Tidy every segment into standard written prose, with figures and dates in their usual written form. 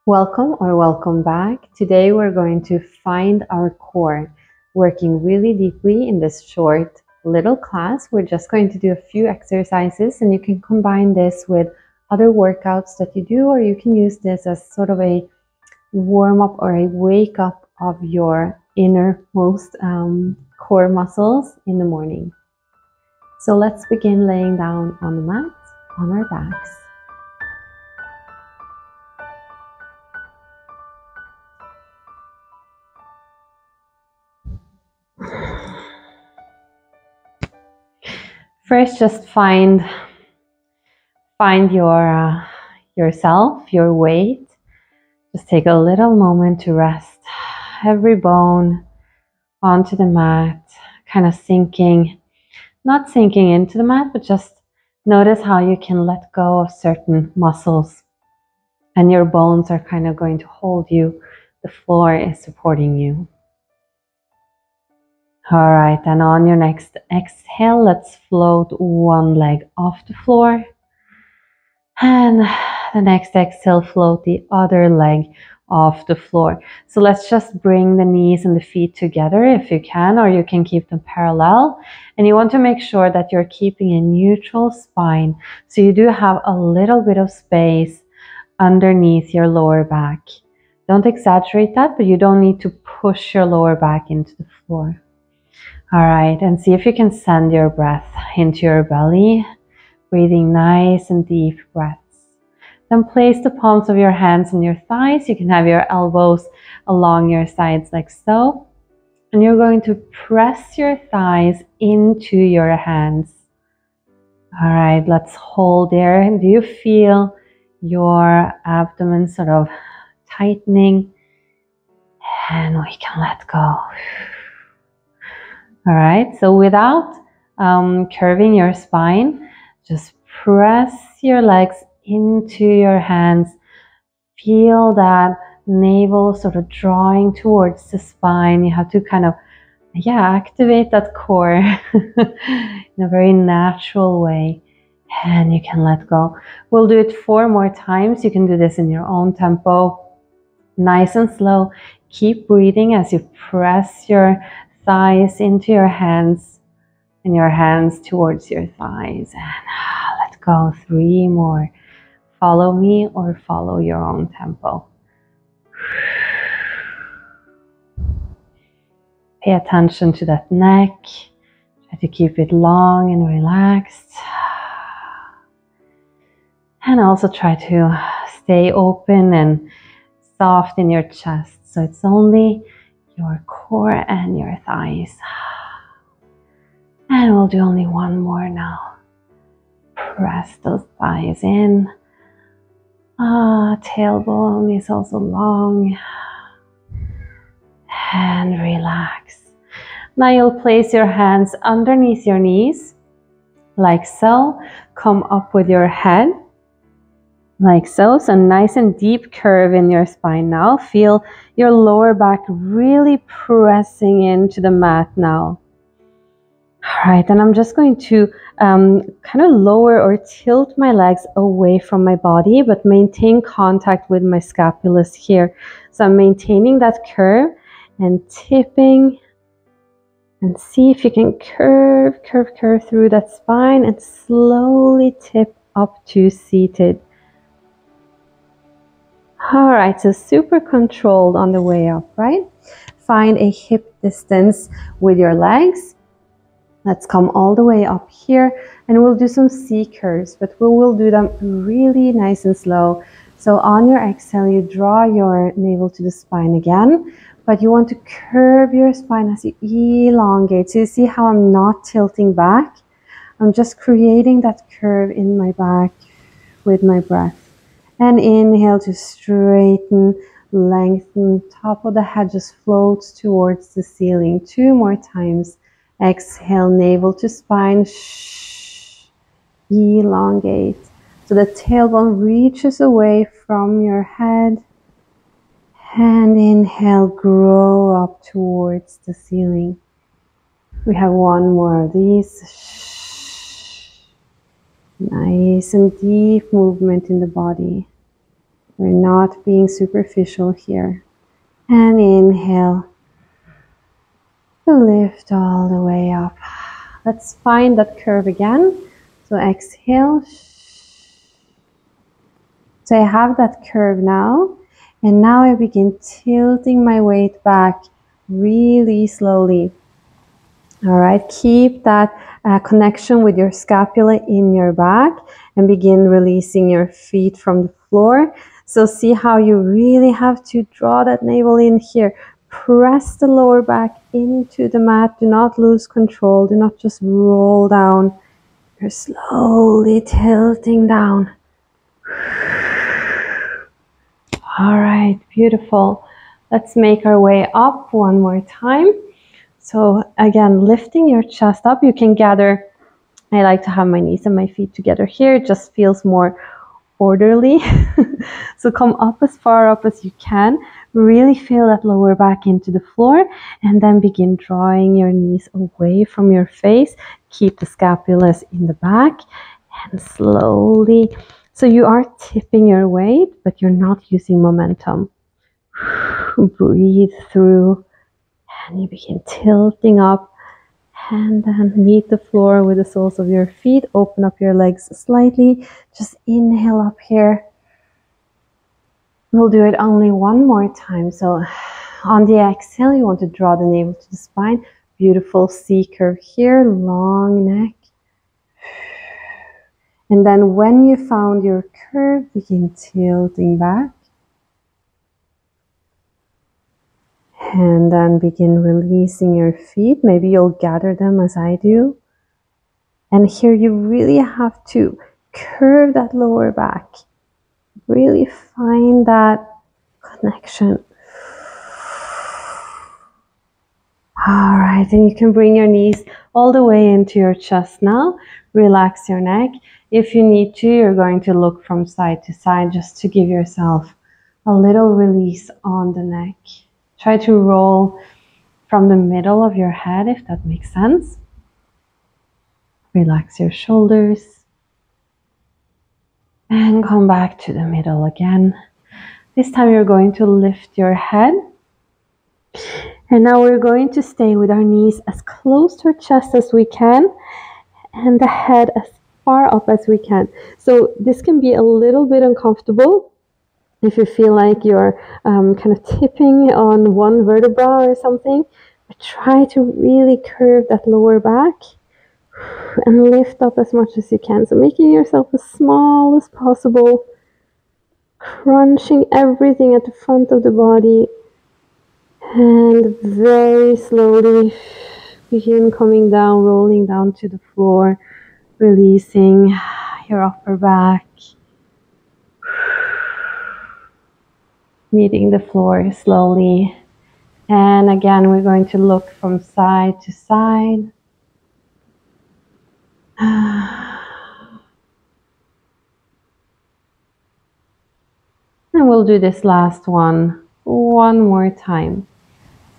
Welcome or welcome back. Today we're going to find our core, working really deeply in this short little class. We're just going to do a few exercises, and you can combine this with other workouts that you do, or you can use this as sort of a warm up or a wake up of your innermost core muscles in the morning. So let's begin laying down on the mat on our backs. First, just find your yourself, your weight. Just take a little moment to rest every bone onto the mat, kind of not sinking into the mat, but just notice how you can let go of certain muscles, and your bones are kind of going to hold you. The floor is supporting you. All right, and on your next exhale, let's float one leg off the floor. And the next exhale, float the other leg off the floor. So let's just bring the knees and the feet together if you can, or you can keep them parallel. And you want to make sure that you're keeping a neutral spine. So you do have a little bit of space underneath your lower back. Don't exaggerate that, but you don't need to push your lower back into the floor. All right, and see if you can send your breath into your belly, breathing nice and deep breaths. Then place the palms of your hands on your thighs. You can have your elbows along your sides like so. And you're going to press your thighs into your hands. All right, let's hold there. And do you feel your abdomen sort of tightening? And we can let go. All right, so without curving your spine, just press your legs into your hands. Feel that navel sort of drawing towards the spine. You have to kind of, activate that core in a very natural way. And you can let go. We'll do it 4 more times. You can do this in your own tempo, nice and slow. Keep breathing as you press your thighs into your hands and your hands towards your thighs, and let go. 3 more. Follow me or follow your own tempo. Pay attention to that neck. Try to keep it long and relaxed, and also try to stay open and soft in your chest, so it's only your core and your thighs. And we'll do only 1 more now. Press those thighs in. Tailbone is also long. And relax. Now you'll place your hands underneath your knees, like so. Come up with your head, like so. So nice and deep curve in your spine now. Feel your lower back really pressing into the mat now. All right, and I'm just going to kind of lower or tilt my legs away from my body, but maintain contact with my scapulus here. So I'm maintaining that curve and tipping, and see if you can curve through that spine and slowly tip up to seated. All right, so super controlled on the way up, right? Find a hip distance with your legs. Let's come all the way up here, and we'll do some C curves, but we will do them really nice and slow. So on your exhale, you draw your navel to the spine again, but you want to curve your spine as you elongate. So you see how I'm not tilting back? I'm just creating that curve in my back with my breath. And inhale to straighten, lengthen, top of the head just floats towards the ceiling. 2 more times. Exhale, navel to spine, elongate. So the tailbone reaches away from your head. And inhale, grow up towards the ceiling. We have 1 more of these. Nice and deep movement in the body. We're not being superficial here. And inhale. Lift all the way up. Let's find that curve again. So exhale. So I have that curve now. And now I begin tilting my weight back really slowly. All right, keep that connection with your scapula in your back and begin releasing your feet from the floor. So see how you really have to draw that navel in here. Press the lower back into the mat. Do not lose control. Do not just roll down. You're slowly tilting down. All right, beautiful. Let's make our way up one more time. So again, lifting your chest up, you can gather, I like to have my knees and my feet together here. It just feels more orderly. So come up as far up as you can. Really feel that lower back into the floor and then begin drawing your knees away from your face. Keep the scapulas in the back and slowly. So you are tipping your weight, but you're not using momentum. Breathe through. And you begin tilting up and then meet the floor with the soles of your feet. Open up your legs slightly. Just inhale up here. We'll do it only one more time. So on the exhale, you want to draw the navel to the spine. Beautiful C curve here, long neck. And then when you found your curve, begin tilting back. And then begin releasing your feet. Maybe you'll gather them as I do. And here you really have to curve that lower back. Really find that connection. All right, and you can bring your knees all the way into your chest now. Relax your neck. If you need to, you're going to look from side to side just to give yourself a little release on the neck. Try to roll from the middle of your head, if that makes sense. Relax your shoulders. And come back to the middle again. This time you're going to lift your head. And now we're going to stay with our knees as close to our chest as we can and the head as far up as we can. So this can be a little bit uncomfortable if you feel like you're kind of tipping on one vertebra or something. But try to really curve that lower back and lift up as much as you can. So making yourself as small as possible, crunching everything at the front of the body. And very slowly begin coming down, rolling down to the floor, releasing your upper back, meeting the floor slowly. And again, we're going to look from side to side. And we'll do this last one more time.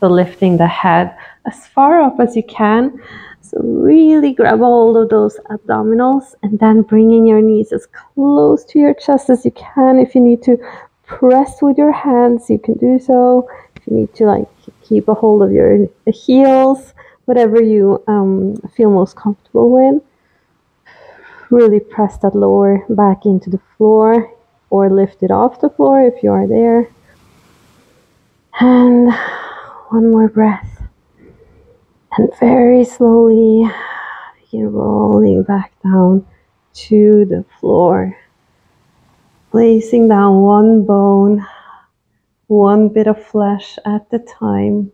So lifting the head as far up as you can. So really grab hold of those abdominals and then bringing your knees as close to your chest as you can. If you need to press with your hands, you can do so. If you need to keep a hold of your heels, whatever you feel most comfortable with. Really press that lower back into the floor or lift it off the floor if you are there. And one more breath. And very slowly begin rolling back down to the floor. Placing down one bone, one bit of flesh at a time.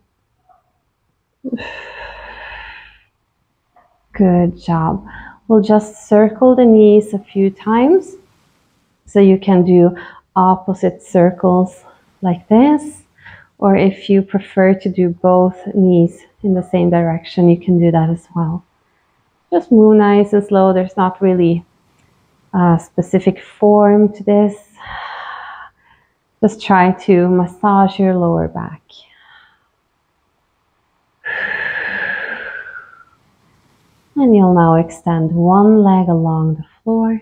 Good job. We'll just circle the knees a few times. So you can do opposite circles like this. Or if you prefer to do both knees in the same direction, you can do that as well. Just move nice and slow. There's not really a specific form to this. Just try to massage your lower back. And you'll now extend one leg along the floor.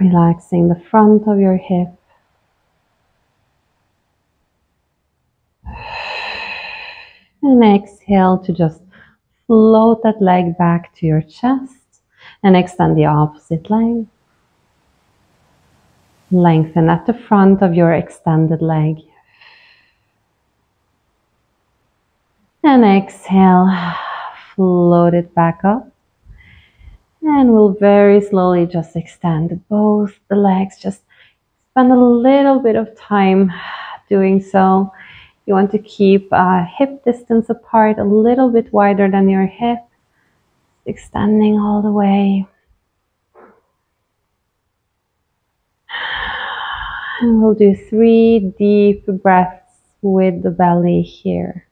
Relaxing the front of your hip. And exhale to just float that leg back to your chest and extend the opposite leg. Lengthen at the front of your extended leg. And exhale, float it back up. And we'll very slowly just extend both the legs. Just spend a little bit of time doing so. You want to keep hip distance apart, a little bit wider than your hip, extending all the way. And we'll do 3 deep breaths with the belly here.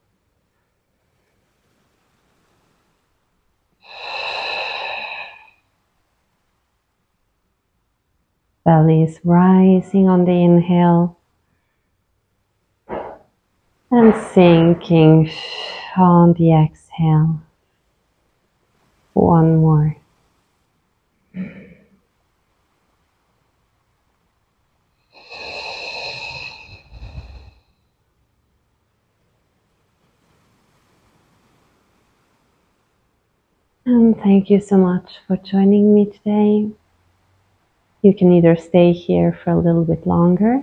Belly is rising on the inhale and sinking on the exhale. One more. And thank you so much for joining me today. You can either stay here for a little bit longer,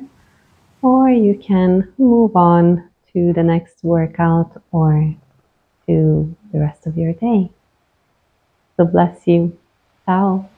or you can move on to the next workout or to the rest of your day. So bless you. Ciao.